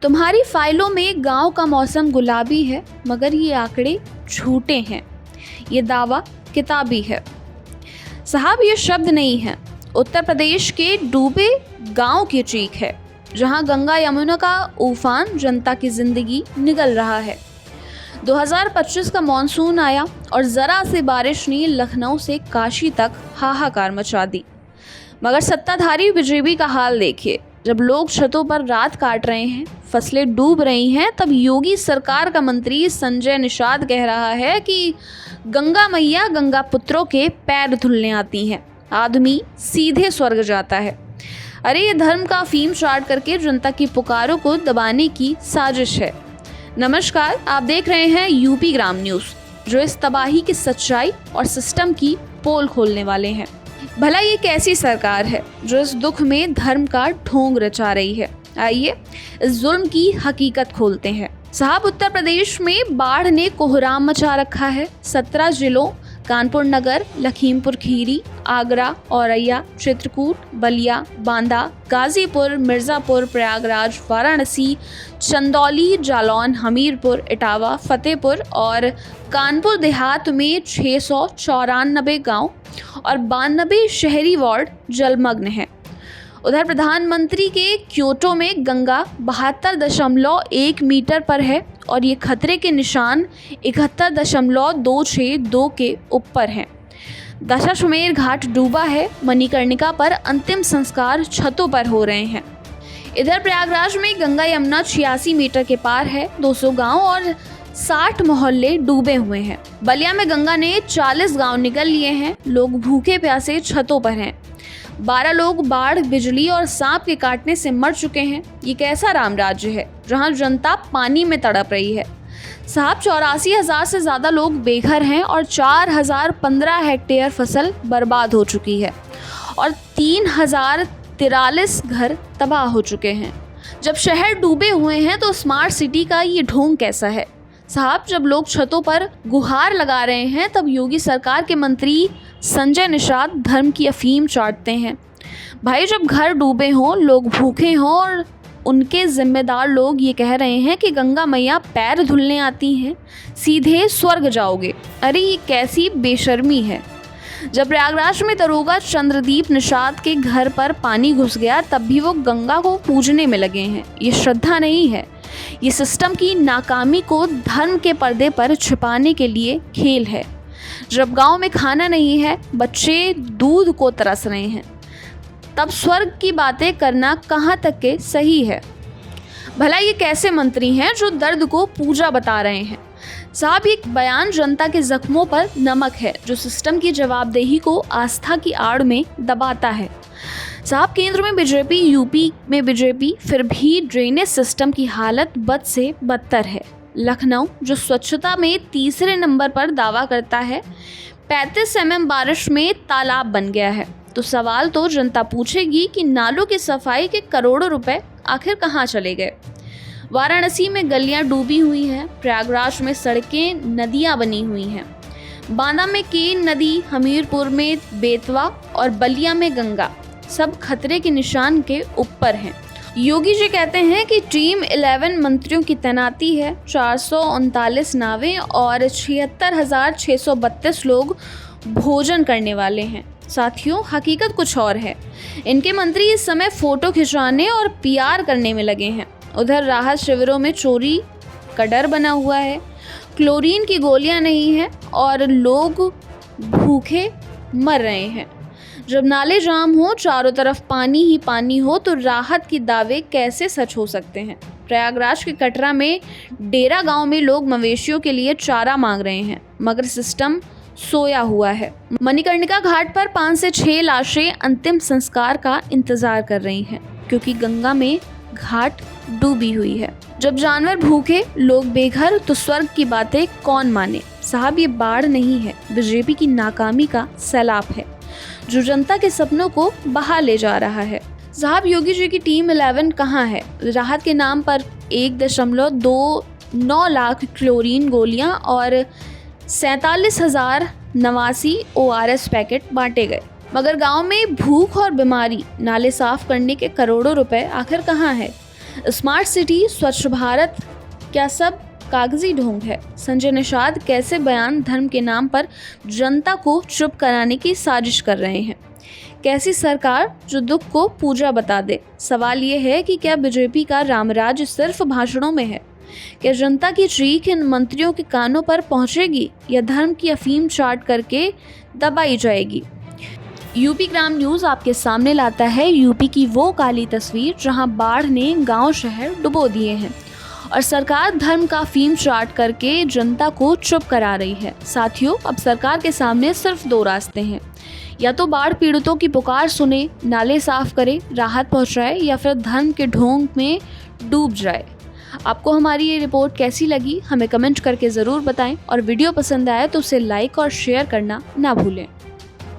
तुम्हारी फाइलों में गांव का मौसम गुलाबी है, मगर ये आंकड़े झूठे हैं। ये दावा किताबी है। साहब, ये शब्द नहीं है, उत्तर प्रदेश के डूबे गांव की चीख है, जहां गंगा यमुना का उफान जनता की जिंदगी निगल रहा है। 2025 का मॉनसून आया और जरा सी बारिश ने लखनऊ से काशी तक हाहाकार मचा दी। मगर सत्ताधारी बीजेपी का हाल देखिए। जब लोग छतों पर रात काट रहे हैं, फसलें डूब रही हैं, तब योगी सरकार का मंत्री संजय निषाद कह रहा है कि गंगा मैया गंगा पुत्रों के पैर धुलने आती हैं, आदमी सीधे स्वर्ग जाता है। अरे, ये धर्म का अफीम चाट करके जनता की पुकारों को दबाने की साजिश है। नमस्कार, आप देख रहे हैं यूपी ग्राम न्यूज़, जो इस तबाही की सच्चाई और सिस्टम की पोल खोलने वाले हैं। भला ये कैसी सरकार है जो इस दुख में धर्म का ढोंग रचा रही है? आइए इस जुल्म की हकीकत खोलते हैं। साहब, उत्तर प्रदेश में बाढ़ ने कोहराम मचा रखा है। 17 जिलों कानपुर नगर, लखीमपुर खीरी, आगरा, औरैया, चित्रकूट, बलिया, बांदा, गाजीपुर, मिर्ज़ापुर, प्रयागराज, वाराणसी, चंदौली, जालौन, हमीरपुर, इटावा, फतेहपुर और कानपुर देहात में 694 गांव और 92 शहरी वार्ड जलमग्न हैं। उधर प्रधानमंत्री के क्योटो में गंगा 72.1 मीटर पर है और ये खतरे के निशान 71.262 के ऊपर हैं। दशाश्वमेध घाट डूबा है। मणिकर्णिका पर अंतिम संस्कार छतों पर हो रहे हैं। इधर प्रयागराज में गंगा यमुना 86 मीटर के पार है। 200 गांव और 60 मोहल्ले डूबे हुए हैं। बलिया में गंगा ने 40 गांव निगल लिए हैं। लोग भूखे प्यासे छतों पर हैं। 12 लोग बाढ़, बिजली और सांप के काटने से मर चुके हैं। ये कैसा राम राज्य है जहां जनता पानी में तड़प रही है? साहब, 84,000 से ज़्यादा लोग बेघर हैं और 4,015 हेक्टेयर फसल बर्बाद हो चुकी है और 3,043 घर तबाह हो चुके हैं। जब शहर डूबे हुए हैं तो स्मार्ट सिटी का ये ढोंग कैसा है? साहब, जब लोग छतों पर गुहार लगा रहे हैं, तब योगी सरकार के मंत्री संजय निषाद धर्म की अफीम चाटते हैं। भाई, जब घर डूबे हों, लोग भूखे हों और उनके जिम्मेदार लोग ये कह रहे हैं कि गंगा मैया पैर धुलने आती हैं, सीधे स्वर्ग जाओगे। अरे, ये कैसी बेशर्मी है। जब प्रयागराज में दरोगा चंद्रदीप निषाद के घर पर पानी घुस गया, तब भी वो गंगा को पूजने में लगे हैं। ये श्रद्धा नहीं है, ये सिस्टम की नाकामी को धर्म के पर्दे पर छिपाने के लिए खेल है। जब गांव में खाना नहीं है, बच्चे दूध को तरस रहे हैं, तब स्वर्ग की बातें करना कहाँ तक के सही है? भला ये कैसे मंत्री हैं जो दर्द को पूजा बता रहे हैं? साहब, ये बयान जनता के जख्मों पर नमक है, जो सिस्टम की जवाबदेही को आस्था की आड़ में दबाता है। साहब, केंद्र में बीजेपी, यूपी में बीजेपी, फिर भी ड्रेनेज सिस्टम की हालत बद से बदतर है। लखनऊ, जो स्वच्छता में तीसरे नंबर पर दावा करता है, 35 mm बारिश में तालाब बन गया है। तो सवाल तो जनता पूछेगी कि नालों की सफाई के करोड़ों रुपए आखिर कहाँ चले गए? वाराणसी में गलियां डूबी हुई हैं, प्रयागराज में सड़कें नदियां बनी हुई हैं, बांदा में केन नदी, हमीरपुर में बेतवा और बलिया में गंगा, सब खतरे के निशान के ऊपर हैं। योगी जी कहते हैं कि टीम 11 मंत्रियों की तैनाती है, 439 नावें और 76,632 लोग भोजन करने वाले हैं। साथियों, हकीकत कुछ और है। इनके मंत्री इस समय फोटो खिंचवाने और PR करने में लगे हैं। उधर राहत शिविरों में चोरी का डर बना हुआ है, क्लोरीन की गोलियां नहीं हैं और लोग भूखे मर रहे हैं। जब नाले जाम हो, चारों तरफ पानी ही पानी हो, तो राहत की दावे कैसे सच हो सकते हैं? प्रयागराज के कटरा में डेरा गांव में लोग मवेशियों के लिए चारा मांग रहे हैं, मगर सिस्टम सोया हुआ है। मणिकर्णिका घाट पर 5 से 6 लाशें अंतिम संस्कार का इंतजार कर रही हैं, क्योंकि गंगा में घाट डूबी हुई है। जब जानवर भूखे, लोग बेघर, तो स्वर्ग की बातें कौन माने? साहब, ये बाढ़ नहीं है, बीजेपी की नाकामी का सैलाब है, जो जनता के सपनों को बहा ले जा रहा है। साहब, योगी जी की टीम 11 कहाँ है? राहत के नाम पर 1.29 लाख क्लोरीन गोलियां और 47,089 ORS पैकेट बांटे गए, मगर गांव में भूख और बीमारी, नाले साफ करने के करोड़ों रुपए आखिर कहाँ है? स्मार्ट सिटी, स्वच्छ भारत क्या सब कागजी ढोंग है? संजय निषाद कैसे बयान धर्म के नाम पर जनता को चुप कराने की साजिश कर रहे हैं? कैसी सरकार जो दुख को पूजा बता दे? सवाल ये है कि क्या बीजेपी का रामराज सिर्फ भाषणों में है? क्या जनता की चीख इन मंत्रियों के कानों पर पहुंचेगी या धर्म की अफीम चाट करके दबाई जाएगी? यूपी ग्राम न्यूज आपके सामने लाता है यूपी की वो काली तस्वीर जहां बाढ़ ने गांव शहर डुबो दिए हैं और सरकार धर्म का अफीम चाट करके जनता को चुप करा रही है। साथियों, अब सरकार के सामने सिर्फ 2 रास्ते हैं, या तो बाढ़ पीड़ितों की पुकार सुने, नाले साफ करे, राहत पहुंचाए, या फिर धर्म के ढोंग में डूब जाए। आपको हमारी ये रिपोर्ट कैसी लगी हमें कमेंट करके ज़रूर बताएं और वीडियो पसंद आए तो उसे लाइक और शेयर करना ना भूलें।